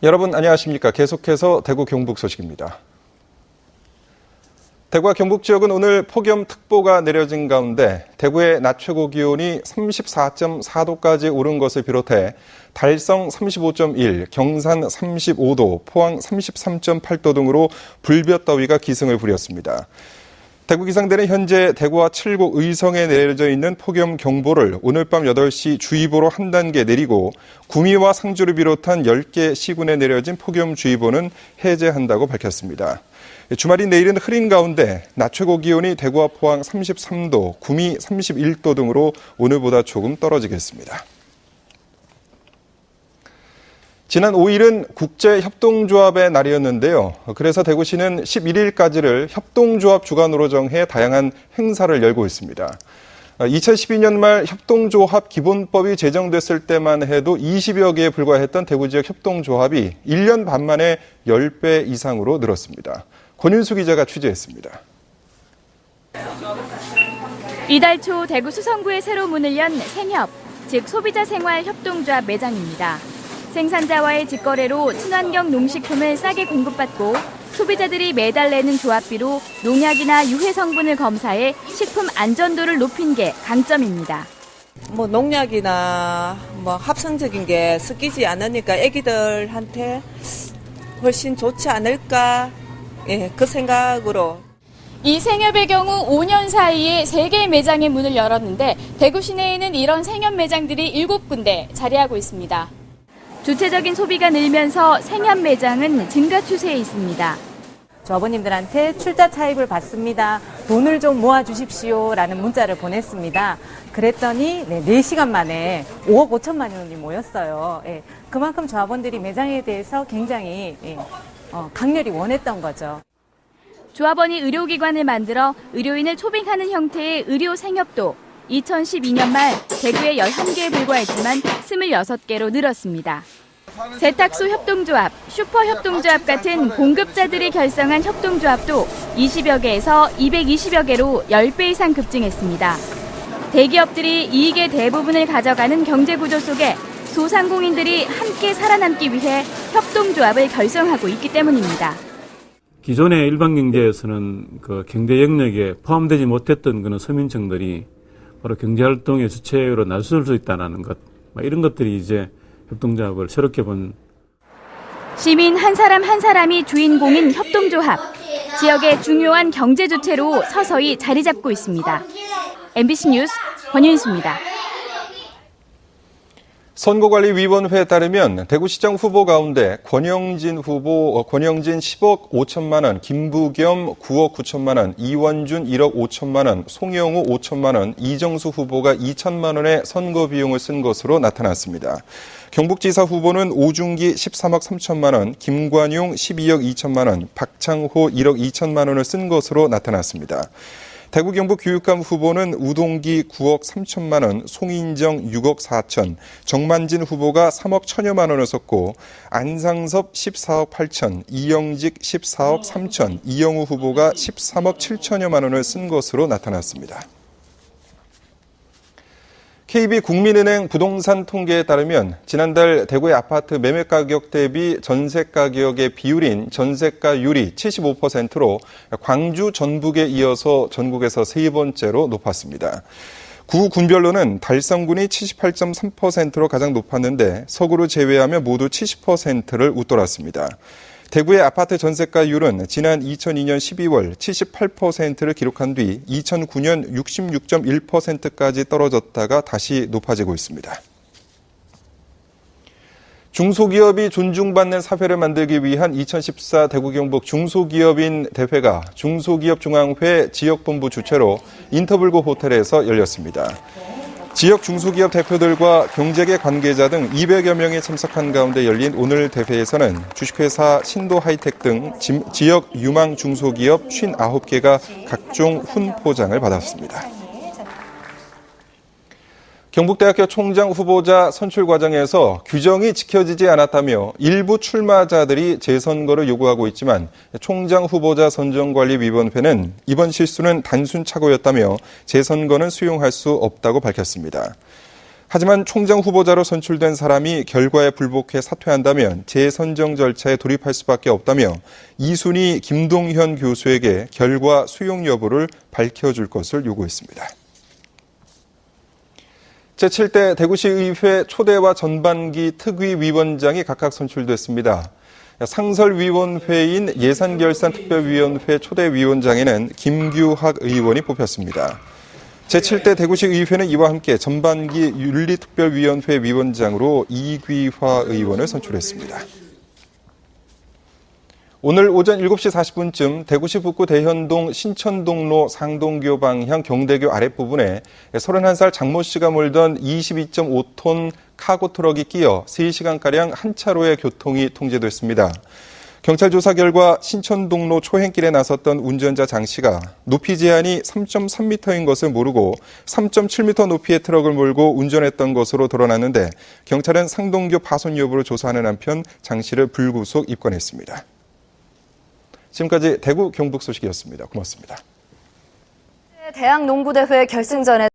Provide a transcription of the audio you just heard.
여러분 안녕하십니까? 계속해서 대구 경북 소식입니다. 대구와 경북 지역은 오늘 폭염특보가 내려진 가운데 대구의 낮 최고 기온이 34.4도까지 오른 것을 비롯해 달성 35.1, 경산 35도, 포항 33.8도 등으로 불볕더위가 기승을 부렸습니다. 대구기상대는 현재 대구와 칠곡, 의성에 내려져 있는 폭염경보를 오늘 밤 8시 주의보로 한 단계 내리고 구미와 상주를 비롯한 10개 시군에 내려진 폭염주의보는 해제한다고 밝혔습니다. 주말인 내일은 흐린 가운데 낮 최고 기온이 대구와 포항 33도, 구미 31도 등으로 오늘보다 조금 떨어지겠습니다. 지난 5일은 국제협동조합의 날이었는데요. 그래서 대구시는 11일까지를 협동조합 주간으로 정해 다양한 행사를 열고 있습니다. 2012년 말 협동조합 기본법이 제정됐을 때만 해도 20여 개에 불과했던 대구 지역 협동조합이 1년 반 만에 10배 이상으로 늘었습니다. 권윤수 기자가 취재했습니다. 이달 초 대구 수성구에 새로 문을 연 생협, 즉 소비자생활협동조합 매장입니다. 생산자와의 직거래로 친환경 농식품을 싸게 공급받고 소비자들이 매달 내는 조합비로 농약이나 유해 성분을 검사해 식품 안전도를 높인 게 강점입니다. 농약이나 합성적인 게 섞이지 않으니까 애기들한테 훨씬 좋지 않을까, 그 생각으로. 이 생협의 경우 5년 사이에 3개의 매장의 문을 열었는데 대구 시내에는 이런 생협 매장들이 7군데 자리하고 있습니다. 주체적인 소비가 늘면서 생협 매장은 증가 추세에 있습니다. 조합원님들한테 출자 차입을 받습니다. 돈을 좀 모아주십시오라는 문자를 보냈습니다. 그랬더니 4시간 만에 5억 5천만 원이 모였어요. 그만큼 조합원들이 매장에 대해서 굉장히 강렬히 원했던 거죠. 조합원이 의료기관을 만들어 의료인을 초빙하는 형태의 의료 생협도 2012년 말 대구에 11개에 불과했지만 26개로 늘었습니다. 세탁소 협동조합, 슈퍼협동조합 같은 공급자들이 결성한 협동조합도 20여 개에서 220여 개로 10배 이상 급증했습니다. 대기업들이 이익의 대부분을 가져가는 경제구조 속에 소상공인들이 함께 살아남기 위해 협동조합을 결성하고 있기 때문입니다. 기존의 일반 경제에서는 그 경제 영역에 포함되지 못했던 그런 서민층들이 바로 경제활동의 주체로 나설 수 있다는 것, 이런 것들이 이제 협동조합을 새롭게 본. 시민 한 사람 한 사람이 주인공인 협동조합. 지역의 중요한 경제 주체로 서서히 자리 잡고 있습니다. MBC 뉴스 권윤수입니다. 선거관리위원회에 따르면 대구시장 후보 가운데 권영진 10억 5천만 원, 김부겸 9억 9천만 원, 이원준 1억 5천만 원, 송영우 5천만 원, 이정수 후보가 2천만 원의 선거 비용을 쓴 것으로 나타났습니다. 경북지사 후보는 오중기 13억 3천만 원, 김관용 12억 2천만 원, 박창호 1억 2천만 원을 쓴 것으로 나타났습니다. 대구 경북 교육감 후보는 우동기 9억 3천만 원, 송인정 6억 4천, 정만진 후보가 3억 1천여만 원을 썼고 안상섭 14억 8천, 이영직 14억 3천, 이영우 후보가 13억 7천여만 원을 쓴 것으로 나타났습니다. KB국민은행 부동산 통계에 따르면 지난달 대구의 아파트 매매가격 대비 전세가격의 비율인 전세가율이 75%로 광주, 전북에 이어서 전국에서 3번째로 높았습니다. 구 군별로는 달성군이 78.3%로 가장 높았는데 서구를 제외하면 모두 70%를 웃돌았습니다. 대구의 아파트 전세가율은 지난 2002년 12월 78%를 기록한 뒤 2009년 66.1%까지 떨어졌다가 다시 높아지고 있습니다. 중소기업이 존중받는 사회를 만들기 위한 2014 대구 경북 중소기업인 대회가 중소기업중앙회 지역본부 주최로 인터블고 호텔에서 열렸습니다. 지역 중소기업 대표들과 경제계 관계자 등 200여 명이 참석한 가운데 열린 오늘 대회에서는 주식회사 신도하이텍 등 지역 유망 중소기업 59개가 각종 훈포장을 받았습니다. 경북대학교 총장 후보자 선출 과정에서 규정이 지켜지지 않았다며 일부 출마자들이 재선거를 요구하고 있지만 총장 후보자 선정관리위원회는 이번 실수는 단순 착오였다며 재선거는 수용할 수 없다고 밝혔습니다. 하지만 총장 후보자로 선출된 사람이 결과에 불복해 사퇴한다면 재선정 절차에 돌입할 수밖에 없다며 이순희 김동현 교수에게 결과 수용 여부를 밝혀줄 것을 요구했습니다. 제7대 대구시의회 초대와 전반기 특위위원장이 각각 선출됐습니다. 상설위원회인 예산결산특별위원회 초대위원장에는 김규학 의원이 뽑혔습니다. 제7대 대구시의회는 이와 함께 전반기 윤리특별위원회 위원장으로 이귀화 의원을 선출했습니다. 오늘 오전 7시 40분쯤 대구시 북구 대현동 신천동로 상동교 방향 경대교 아랫부분에 31살 장모 씨가 몰던 22.5톤 카고 트럭이 끼어 3시간가량 한 차로의 교통이 통제됐습니다. 경찰 조사 결과 신천동로 초행길에 나섰던 운전자 장 씨가 높이 제한이 3.3m인 것을 모르고 3.7m 높이의 트럭을 몰고 운전했던 것으로 드러났는데 경찰은 상동교 파손 여부를 조사하는 한편 장 씨를 불구속 입건했습니다. 지금까지 대구 경북 소식이었습니다. 고맙습니다. 대학농구대회 결승전에